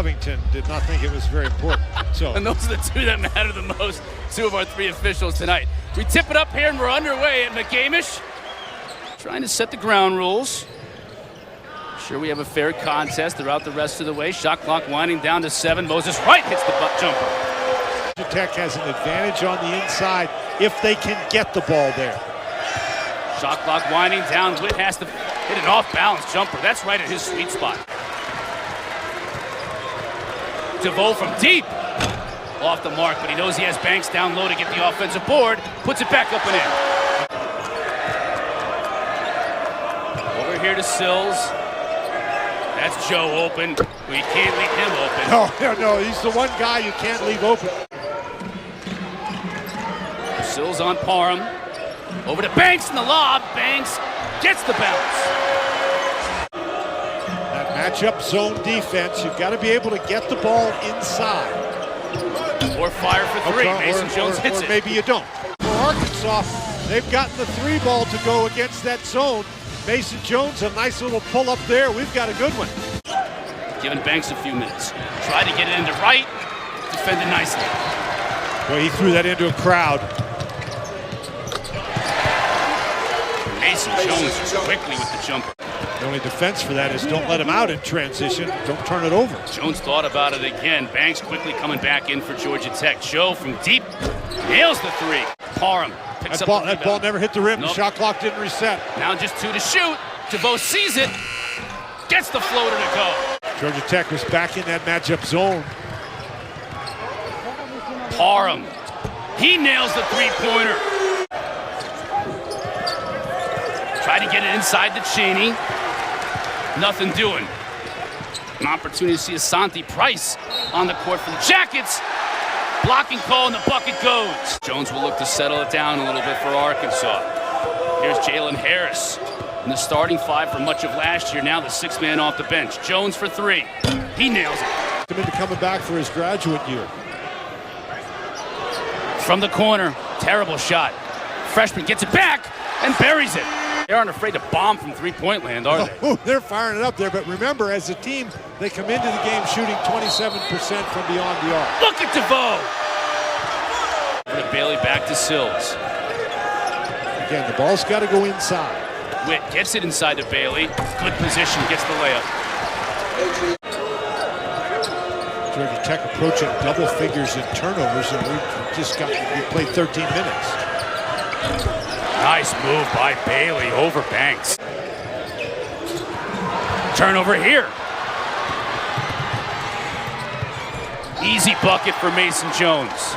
Covington did not think it was very important. So, and those are the two that matter the most, two of our three officials tonight. We tip it up here and we're underway at McGamish. Trying to set the ground rules. Sure we have a fair contest throughout the rest of the way. Shot clock winding down to 7. Moses Wright hits the butt jumper. Georgia Tech has an advantage on the inside if they can get the ball there. Shot clock winding down. Witt has to hit an off-balance jumper. That's right at his sweet spot. Devoe from deep. Off the mark, but he knows he has Banks down low to get the offensive board. Puts it back up and in. Over here to Sills. That's Joe open. We can't leave him open. No, he's the one guy you can't leave open. Sills on Parham. Over to Banks in the lob. Banks gets the bounce. That matchup zone defense, you've got to be able to get the ball inside. Or fire for three. Mason Jones hits it. Or maybe you don't. For Arkansas, they've gotten the 3 ball to go against that zone. Mason Jones, a nice little pull up there. We've got a good one. Giving Banks a few minutes. Try to get it into right. Defended nicely. Well, he threw that into a crowd. Mason Jones quickly with the jumper. The only defense for that is don't let him out in transition. Don't turn it over. Jones thought about it again. Banks quickly coming back in for Georgia Tech. Joe from deep nails the 3. Parham picks up the rebound. That ball never hit the rim. Nope. The shot clock didn't reset. Now just 2 to shoot. Devoe sees it. Gets the floater to go. Georgia Tech was back in that matchup zone. Parham. He nails the 3-pointer. Try to get it inside to Cheney. Nothing doing. An opportunity to see Asante Price on the court for the Jackets. Blocking call and the bucket goes. Jones will look to settle it down a little bit for Arkansas. Here's Jalen Harris in the starting 5 for much of last year. Now the 6th man off the bench. Jones for 3. He nails it. Coming to coming back for his graduate year. From the corner, terrible shot. Freshman gets it back and buries it. They aren't afraid to bomb from 3-point land, are they? Oh, they're firing it up there, but remember, as a team, they come into the game shooting 27% from beyond the arc. Look at Devoe! Over to Bailey, back to Sills. Again, the ball's got to go inside. Witt gets it inside to Bailey. Good position, gets the layup. Georgia Tech approaching double figures in turnovers, and we played 13 minutes. Nice move by Bailey over Banks. Turnover here. Easy bucket for Mason Jones.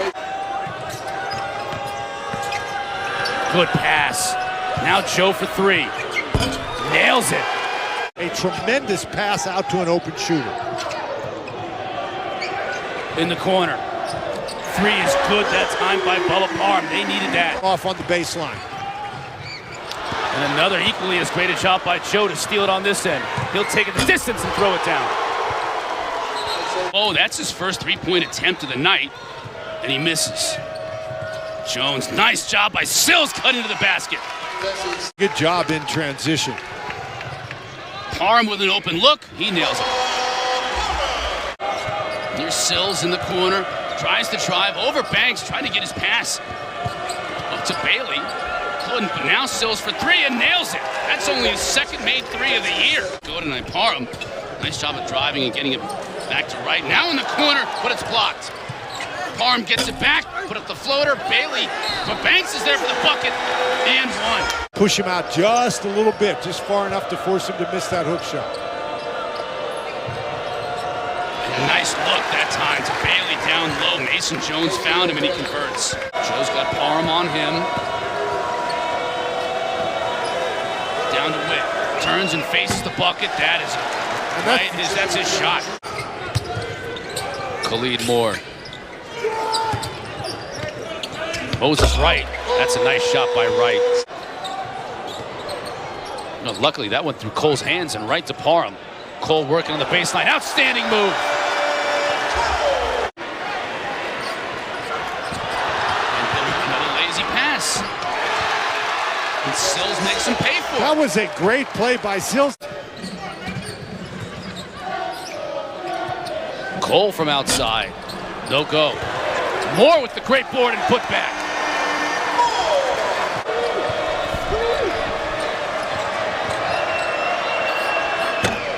Good pass. Now Joe for 3. Nails it. A tremendous pass out to an open shooter. In the corner. 3 is good that time by Bubba Parham. They needed that. Off on the baseline. And another equally as great a job by Joe to steal it on this end. He'll take it the distance and throw it down. Oh, that's his first 3-point attempt of the night, and he misses. Jones, nice job by Sills, cut into the basket. Good job in transition. Parham with an open look, he nails it. Here's Sills in the corner, tries to drive over Banks, trying to get his pass up to Bailey. Couldn't, but now Sills for 3 and nails it. That's only his 2nd made 3 of the year. Go tonight, Parham. Nice job of driving and getting it back to right. Now in the corner, but it's blocked. Parham gets it back, put up the floater. Bailey, but Banks is there for the bucket, and 1. Push him out just a little bit, just far enough to force him to miss that hook shot. And a nice look that time to Bailey down low. Mason Jones found him and he converts. Joe's got Parham on him. Down to Witt. Turns and faces the bucket. That is right. That's his shot. Khalid Moore. Moses Wright. That's a nice shot by Wright. No, luckily that went through Cole's hands and right to Parham. Cole working on the baseline. Outstanding move. And another lazy pass. And Sills makes him pay for it. That was a great play by Sills. Cole from outside. No go. Moore with the great board and putback.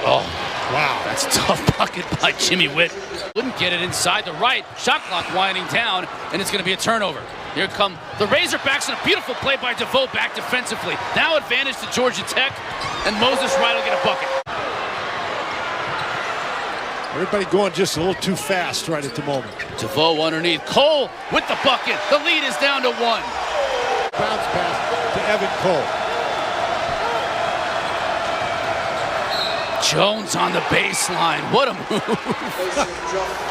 Oh, wow. That's a tough bucket by Jimmy Witt. Wouldn't get it inside the right. Shot clock winding down, and it's going to be a turnover. Here come the Razorbacks, and a beautiful play by Devoe back defensively. Now advantage to Georgia Tech, and Moses Wright will get a bucket. Everybody going just a little too fast right at the moment. Devoe underneath. Cole with the bucket. The lead is down to 1. Bounce pass to Evan Cole. Jones on the baseline. What a move.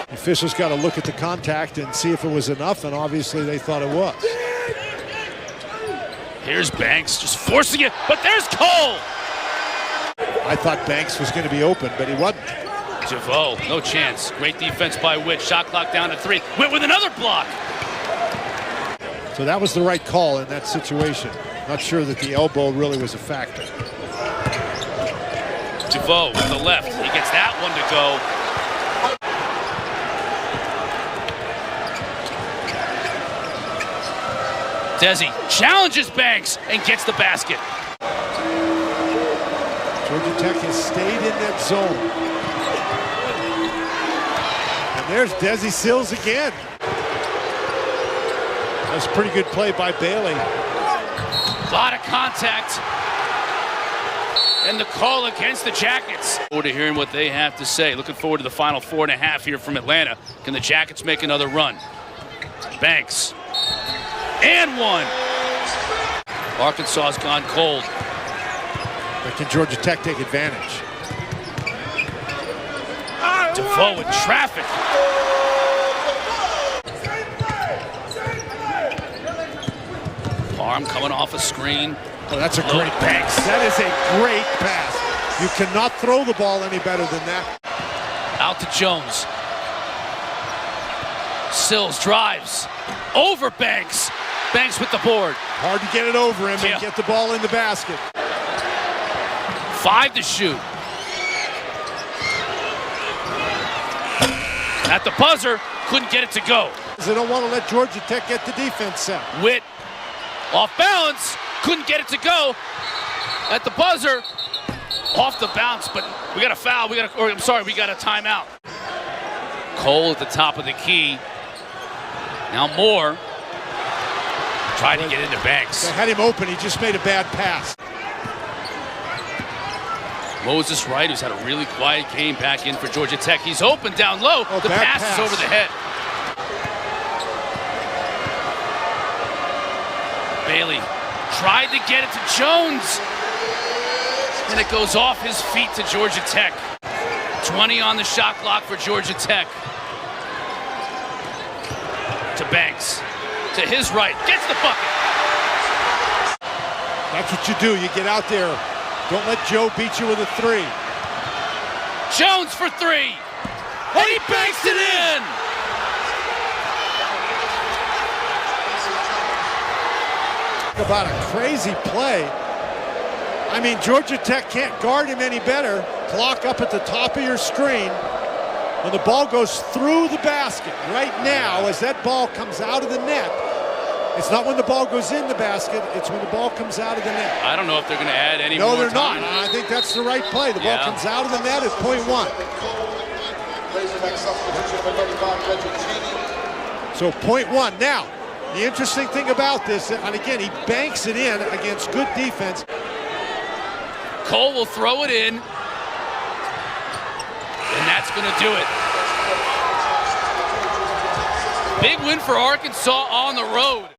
The officials got to look at the contact and see if it was enough, and obviously they thought it was. Here's Banks just forcing it, but there's Cole. I thought Banks was going to be open, but he wasn't. Devoe, no chance. Great defense by Witt. Shot clock down to 3. Witt with another block. So that was the right call in that situation. Not sure that the elbow really was a factor. Devoe with the left. He gets that one to go. Desi challenges Banks and gets the basket. Georgia Tech has stayed in that zone. And there's Desi Sills again. That's a pretty good play by Bailey. A lot of contact. And the call against the Jackets. Forward to hearing what they have to say. Looking forward to the final 4.5 here from Atlanta. Can the Jackets make another run? Banks. And 1. Arkansas has gone cold. But can Georgia Tech take advantage? Devoe in traffic. Parham coming off a screen. Oh, that's a great pass. That is a great pass. You cannot throw the ball any better than that. Out to Jones. Sills drives. Over Banks. Banks with the board. Hard to get it over him and get the ball in the basket. 5 to shoot. At the buzzer, couldn't get it to go. They don't want to let Georgia Tech get the defense set. Witt off balance. Couldn't get it to go. At the buzzer, off the bounce, but we got a foul. We got a timeout. Cole at the top of the key. Now Moore tried to get into Banks. They had him open. He just made a bad pass. Moses Wright, who's had a really quiet game, back in for Georgia Tech. He's open down low. The pass is over the head. Bailey tried to get it to Jones, and it goes off his feet to Georgia Tech. 20 on the shot clock for Georgia Tech. To Banks, to his right, gets the bucket. That's what you do. You get out there. Don't let Joe beat you with a 3. Jones for 3, and he banks it in. About a crazy play. I mean, Georgia Tech can't guard him any better. Clock up at the top of your screen. When the ball goes through the basket right now, as that ball comes out of the net, it's not when the ball goes in the basket, it's when the ball comes out of the net. I don't know if they're going to add any more time. No, they're not. I think that's the right play. The ball comes out of the net at .1. So .1. Now, the interesting thing about this, and again, he banks it in against good defense. Cole will throw it in, and that's going to do it. Big win for Arkansas on the road.